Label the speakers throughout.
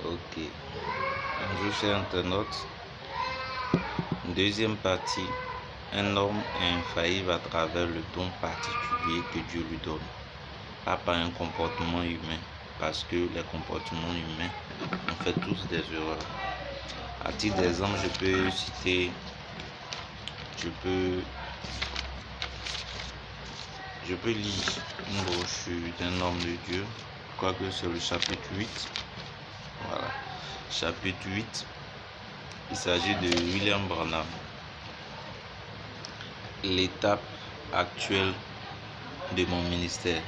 Speaker 1: Ok. Bonjour chers internautes. Deuxième partie. Un homme est infaillible à travers le don particulier que Dieu lui donne. Pas par un comportement humain. Parce que les comportements humains, on fait tous des erreurs. À titre d'exemple, je peux citer, je peux lire une brochure d'un homme de Dieu. Je crois que c'est le chapitre 8. Voilà. Chapitre 8. Il s'agit de William Branham. L'étape actuelle de mon ministère,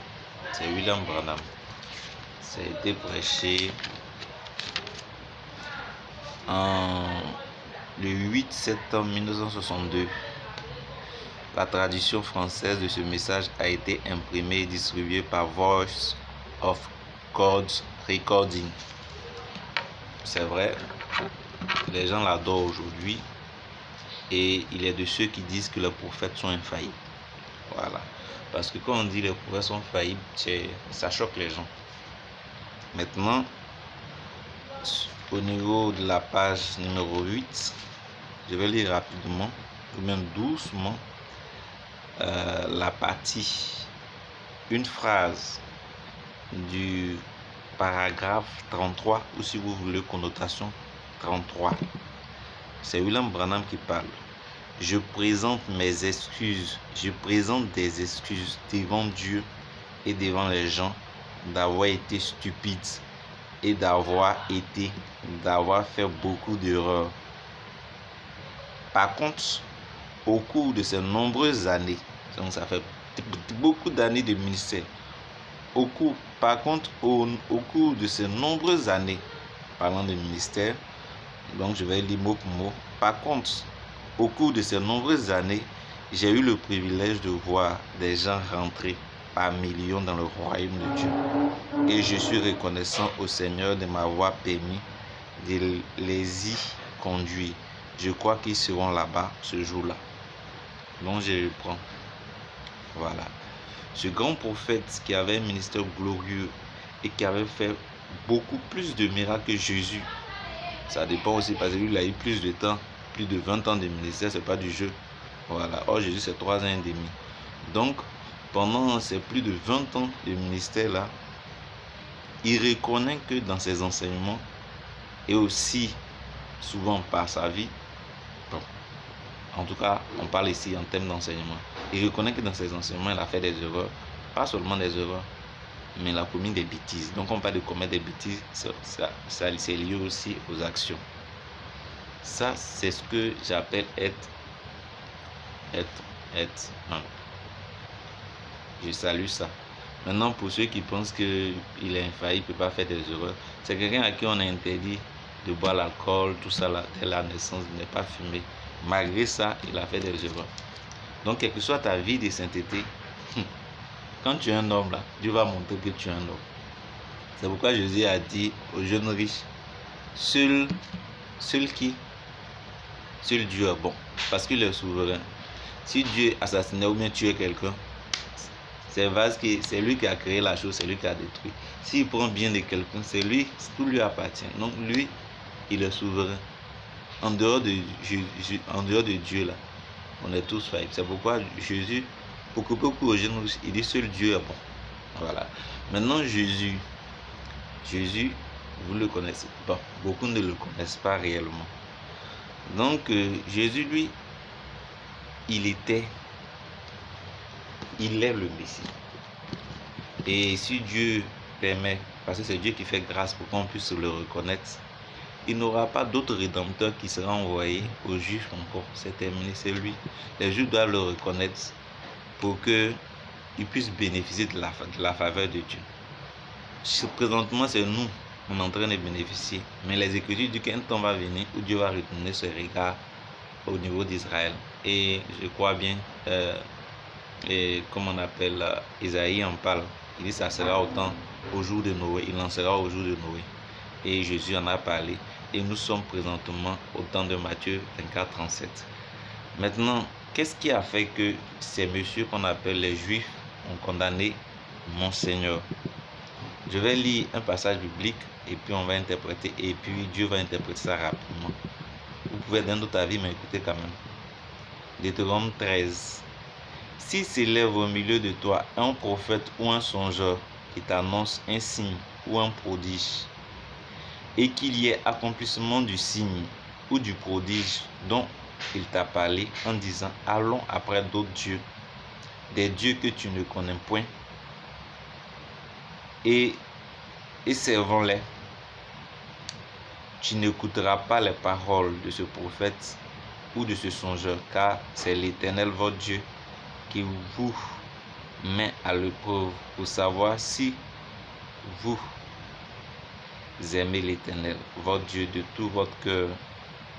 Speaker 1: c'est William Branham. Ça a été prêché le 8 septembre 1962. La traduction française de ce message a été imprimée et distribuée par Voice of God Recording. C'est vrai, les gens l'adorent aujourd'hui et il est de ceux qui disent que les prophètes sont infaillibles. Voilà. Parce que quand on dit les prophètes sont faillibles, ça choque les gens. Maintenant, au niveau de la page numéro 8, je vais lire rapidement, ou même doucement, la partie, une phrase du paragraphe 33, ou si vous voulez, connotation 33. C'est William Branham qui parle. Je présente mes excuses, je présente des excuses devant Dieu et devant les gens d'avoir été stupide et d'avoir fait beaucoup d'erreurs. Par contre, au cours de ces nombreuses années, donc ça fait beaucoup d'années de ministère, au cours de ces nombreuses années, parlant de ministère, donc je vais lire mot pour mot. Par contre, au cours de ces nombreuses années, j'ai eu le privilège de voir des gens rentrer par millions dans le royaume de Dieu. Et je suis reconnaissant au Seigneur de m'avoir permis de les y conduire. Je crois qu'ils seront là-bas ce jour-là. Donc je reprends. Voilà. Ce grand prophète qui avait un ministère glorieux et qui avait fait beaucoup plus de miracles que Jésus. Ça dépend aussi parce que lui il a eu plus de temps, plus de 20 ans de ministère, c'est pas du jeu. Voilà. Or Jésus c'est 3 ans et demi. Donc pendant ces plus de 20 ans de ministère là, il reconnaît que dans ses enseignements et aussi souvent par sa vie, en tout cas on parle ici en termes d'enseignement, il reconnaît que dans ses enseignements il a fait des erreurs, pas seulement des erreurs, mais il a commis des bêtises. Donc on parle de commettre des bêtises, ça c'est lié aussi aux actions. Ça c'est ce que j'appelle être. Je salue ça. Maintenant, pour ceux qui pensent qu'il est infaillible, il ne peut pas faire des erreurs, c'est quelqu'un à qui on a interdit de boire l'alcool, tout ça là, dès la naissance, de ne pas fumer. Malgré ça, il a fait des erreurs. Donc, quelle que soit ta vie de sainteté, quand tu es un homme là, Dieu va montrer que tu es un homme. C'est pourquoi Jésus a dit aux jeunes riches, seul Dieu est bon, parce qu'il est souverain. Si Dieu assassinait ou bien tuait quelqu'un, c'est lui qui a créé la chose, c'est lui qui a détruit. S'il prend bien de quelqu'un, c'est lui, tout lui appartient. Donc lui, il est souverain. En dehors de Dieu là, on est tous faillibles. C'est pourquoi Jésus, beaucoup aux jeunes, il dit seul Dieu est bon. Voilà. Maintenant Jésus, vous le connaissez. Bon, beaucoup ne le connaissent pas réellement. Donc Jésus, lui, il est le Messie. Et si Dieu permet, parce que c'est Dieu qui fait grâce pour qu'on puisse le reconnaître, il n'aura pas d'autre rédempteur qui sera envoyé aux Juifs encore. C'est terminé, c'est lui. Les Juifs doivent le reconnaître pour qu'ils puissent bénéficier de la faveur de Dieu. Présentement, c'est nous, on est en train de bénéficier. Mais les Écritures disent qu'un temps va venir où Dieu va retourner ce regard au niveau d'Israël. Et je crois bien, et comme on appelle, Isaïe en parle. Il dit ça sera au jour de Noé. Il en sera au jour de Noé. Et Jésus en a parlé. Et nous sommes présentement au temps de Matthieu 24, 37. Maintenant, qu'est-ce qui a fait que ces messieurs qu'on appelle les Juifs ont condamné mon Seigneur? Je vais lire un passage biblique et puis on va interpréter et puis Dieu va interpréter ça rapidement. Vous pouvez donner d'autres avis, mais écoutez quand même. Deutéronome 13. S'il s'élève au milieu de toi un prophète ou un songeur qui t'annonce un signe ou un prodige, et qu'il y ait accomplissement du signe ou du prodige dont il t'a parlé en disant « Allons après d'autres dieux, des dieux que tu ne connais point, et servons-les. » Tu n'écouteras pas les paroles de ce prophète ou de ce songeur, car c'est l'Éternel votre Dieu qui vous met à l'épreuve pour savoir si vous aimez l'Éternel, votre Dieu, de tout votre cœur,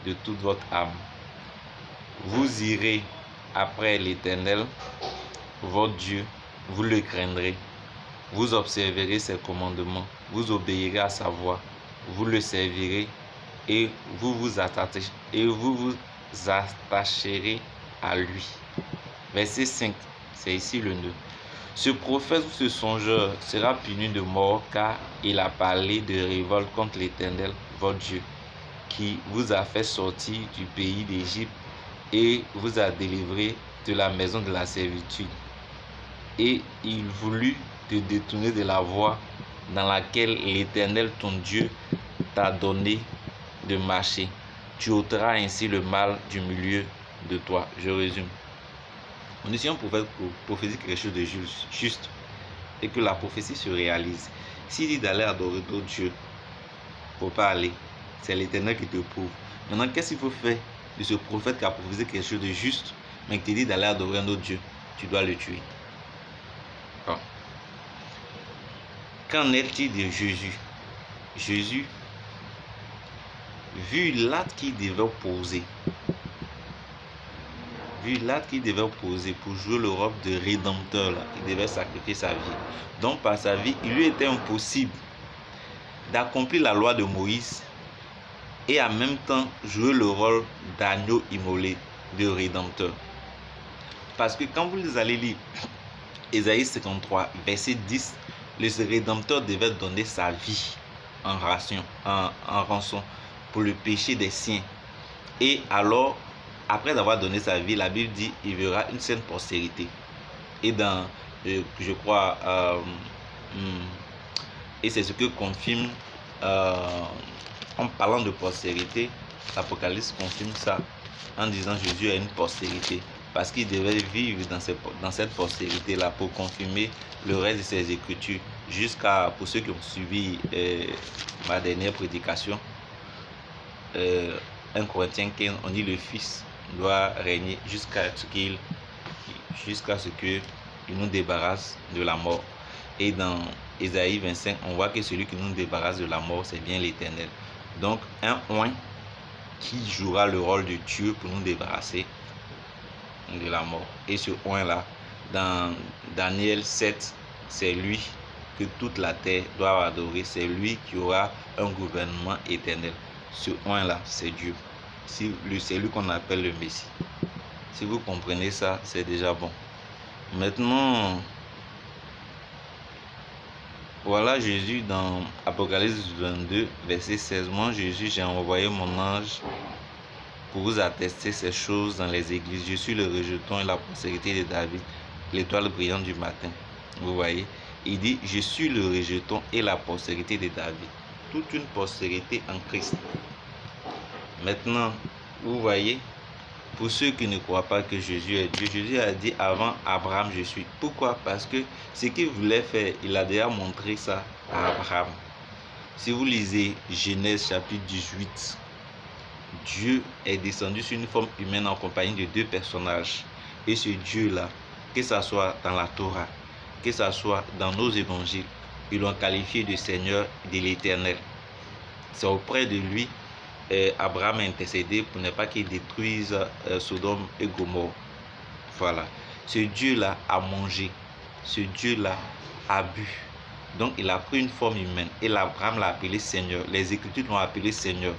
Speaker 1: de toute votre âme. Vous irez après l'Éternel, votre Dieu, vous le craindrez, vous observerez ses commandements, vous obéirez à sa voix, vous le servirez et vous vous attacherez à lui. Verset 5, c'est ici le nœud. Ce prophète ou ce songeur sera puni de mort, car il a parlé de révolte contre l'Éternel, votre Dieu, qui vous a fait sortir du pays d'Égypte et vous a délivré de la maison de la servitude. Et il voulut te détourner de la voie dans laquelle l'Éternel, ton Dieu, t'a donné de marcher. Tu ôteras ainsi le mal du milieu de toi. Je résume. On est si un prophète prophétie quelque chose de juste et que la prophétie se réalise. S'il dit d'aller adorer d'autres dieux, il ne faut pas aller. C'est l'Éternel qui te prouve. Maintenant, qu'est-ce qu'il faut faire de ce prophète qui a prophétisé quelque chose de juste, mais qui te dit d'aller adorer un autre Dieu? Tu dois le tuer. Bon. Qu'en est-il de Jésus? Jésus, vu l'acte qu'il devait poser, pour jouer le rôle de rédempteur, il devait sacrifier sa vie. Donc par sa vie, il lui était impossible d'accomplir la loi de Moïse et en même temps jouer le rôle d'agneau immolé, de rédempteur. Parce que quand vous allez lire Ésaïe 53, verset 10, le rédempteur devait donner sa vie en rançon pour le péché des siens. Et alors, après avoir donné sa vie, la Bible dit il verra une sainte postérité. Et dans, je crois, et c'est ce que confirme, en parlant de postérité, l'Apocalypse confirme ça en disant Jésus a une postérité. Parce qu'il devait vivre dans cette postérité-là pour confirmer le reste de ses écritures. Jusqu'à, pour ceux qui ont suivi ma dernière prédication, 1 Corinthiens 15, on dit le Fils doit régner jusqu'à ce qu'il nous débarrasse de la mort. Et dans Ésaïe 25, on voit que celui qui nous débarrasse de la mort, c'est bien l'Éternel. Donc, un oint qui jouera le rôle de Dieu pour nous débarrasser de la mort. Et ce oint-là, dans Daniel 7, c'est lui que toute la terre doit adorer. C'est lui qui aura un gouvernement éternel. Ce oint-là, c'est Dieu. C'est lui qu'on appelle le Messie. Si vous comprenez ça, c'est déjà bon. Maintenant, voilà Jésus dans Apocalypse 22, verset 16. Moi, Jésus, j'ai envoyé mon ange pour vous attester ces choses dans les églises. Je suis le rejeton et la postérité de David, l'étoile brillante du matin. Vous voyez, il dit, je suis le rejeton et la postérité de David. Toute une postérité en Christ. Maintenant, vous voyez, pour ceux qui ne croient pas que Jésus est Dieu, Jésus a dit avant Abraham, je suis. Pourquoi? Parce que ce qu'il voulait faire, il a déjà montré ça à Abraham. Si vous lisez Genèse chapitre 18, Dieu est descendu sur une forme humaine en compagnie de deux personnages. Et ce Dieu-là, que ce soit dans la Torah, que ce soit dans nos évangiles, ils l'ont qualifié de Seigneur, de l'Éternel. C'est auprès de lui Abraham a intercédé pour ne pas qu'il détruise Sodome et Gomorrhe. Voilà. Ce Dieu-là a mangé. Ce Dieu-là a bu. Donc il a pris une forme humaine. Et Abraham l'a appelé Seigneur. Les Écritures l'ont appelé Seigneur.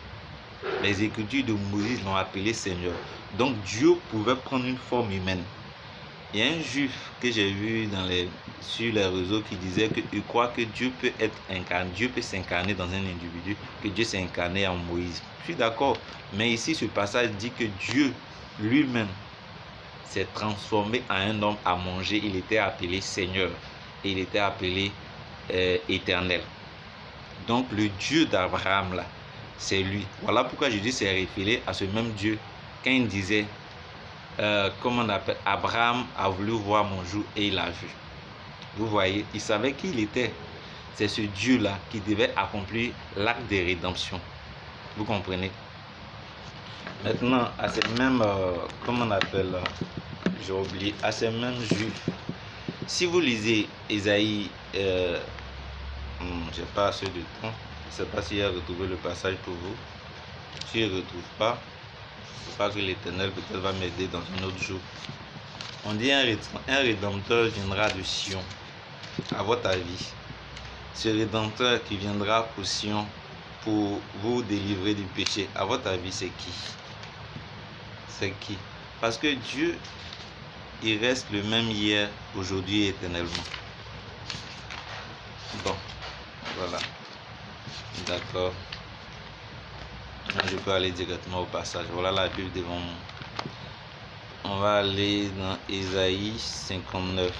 Speaker 1: Les Écritures de Moïse l'ont appelé Seigneur. Donc Dieu pouvait prendre une forme humaine. Il y a un juif que j'ai vu sur les réseaux qui disait qu'il croit que Dieu peut être incarné, Dieu peut s'incarner dans un individu, que Dieu s'est incarné en Moïse. Je suis d'accord, mais ici ce passage dit que Dieu lui-même s'est transformé en un homme à manger. Il était appelé Seigneur et il était appelé Éternel. Donc le Dieu d'Abraham là, c'est lui. Voilà pourquoi Jésus s'est référé à ce même Dieu quand il disait comment on appelle, Abraham a voulu voir mon jour et il a vu. Vous voyez, il savait qui il était. C'est ce Dieu-là qui devait accomplir l'acte de rédemption. Vous comprenez? Maintenant, à ces mêmes, comment on appelle, j'ai oublié, à ces mêmes juifs, si vous lisez Ésaïe, j'ai pas assez de temps, je ne sais pas s'il a retrouvé le passage pour vous. S'il ne retrouve pas, il ne faut pas que l'Éternel peut-être va m'aider dans un autre jour. On dit un rédempteur viendra de Sion. À votre avis, ce rédempteur qui viendra pour Sion pour vous délivrer du péché, à votre avis, c'est qui? C'est qui? Parce que Dieu, il reste le même hier, aujourd'hui et éternellement. Bon, voilà. D'accord. Je peux aller directement au passage. Voilà la Bible devant moi. On va aller dans Ésaïe 59.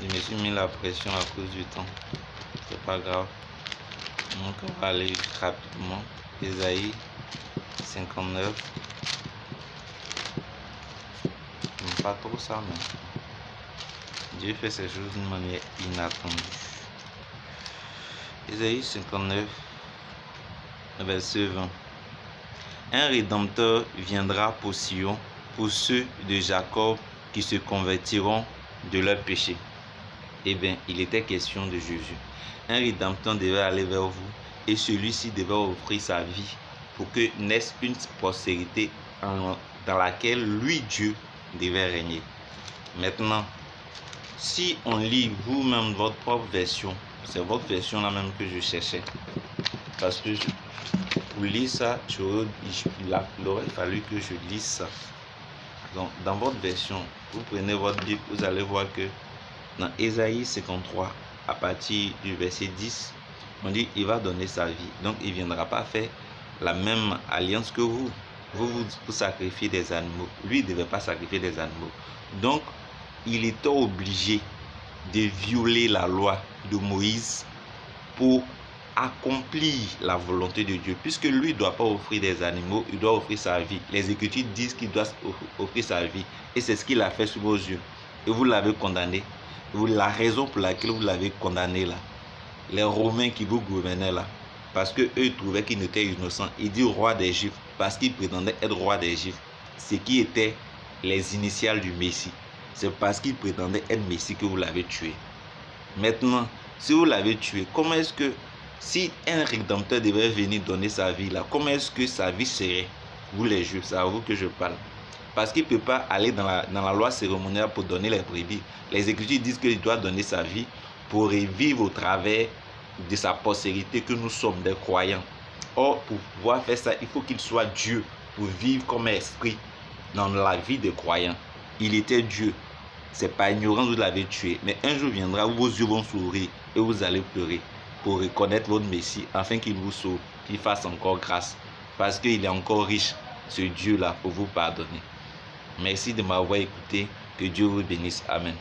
Speaker 1: Je me suis mis la pression à cause du temps. C'est pas grave. Donc on va aller rapidement. Ésaïe 59. J'aime pas trop ça, mais Dieu fait ces choses d'une manière inattendue. Ésaïe 59, verset 20. Un rédempteur viendra pour Sion, pour ceux de Jacob qui se convertiront de leurs péchés. Eh bien, il était question de Jésus. Un rédempteur devait aller vers vous et celui-ci devait offrir sa vie pour que naisse une postérité dans laquelle lui, Dieu, devait régner. Maintenant, si on lit vous-même votre propre version, c'est votre version là même que je cherchais. Parce que pour lire ça, il aurait fallu que je lise ça. Donc, dans votre version, vous prenez votre Bible, vous allez voir que dans Ésaïe 53, à partir du verset 10, on dit il va donner sa vie. Donc, il ne viendra pas faire la même alliance que vous. Vous sacrifiez des animaux. Lui, il ne devait pas sacrifier des animaux. Donc, il était obligé de violer la loi de Moïse pour accomplir la volonté de Dieu. Puisque lui ne doit pas offrir des animaux, il doit offrir sa vie. Les Écritures disent qu'il doit offrir sa vie. Et c'est ce qu'il a fait sous vos yeux. Et vous l'avez condamné. La raison pour laquelle vous l'avez condamné là, les Romains qui vous gouvernaient là, parce qu'eux ils trouvaient qu'il était innocent. Il dit roi des Juifs parce qu'il prétendait être roi des Juifs. Ce qui était les initiales du Messie. C'est parce qu'il prétendait être Messie que vous l'avez tué. Maintenant, si vous l'avez tué, comment est-ce que, si un rédempteur devait venir donner sa vie là, comment est-ce que sa vie serait? Vous les Juifs, c'est à vous que je parle. Parce qu'il ne peut pas aller dans la loi cérémoniale pour donner les brebis. Les Écritures disent qu'il doit donner sa vie pour vivre au travers de sa postérité que nous sommes des croyants. Or, pour pouvoir faire ça, il faut qu'il soit Dieu pour vivre comme esprit dans la vie des croyants. Il était Dieu. C'est pas ignorant que vous l'avez tué. Mais un jour viendra où vos yeux vont s'ouvrir et vous allez pleurer pour reconnaître votre Messie afin qu'il vous sauve, qu'il fasse encore grâce. Parce qu'il est encore riche, ce Dieu-là, pour vous pardonner. Merci de m'avoir écouté. Que Dieu vous bénisse. Amen.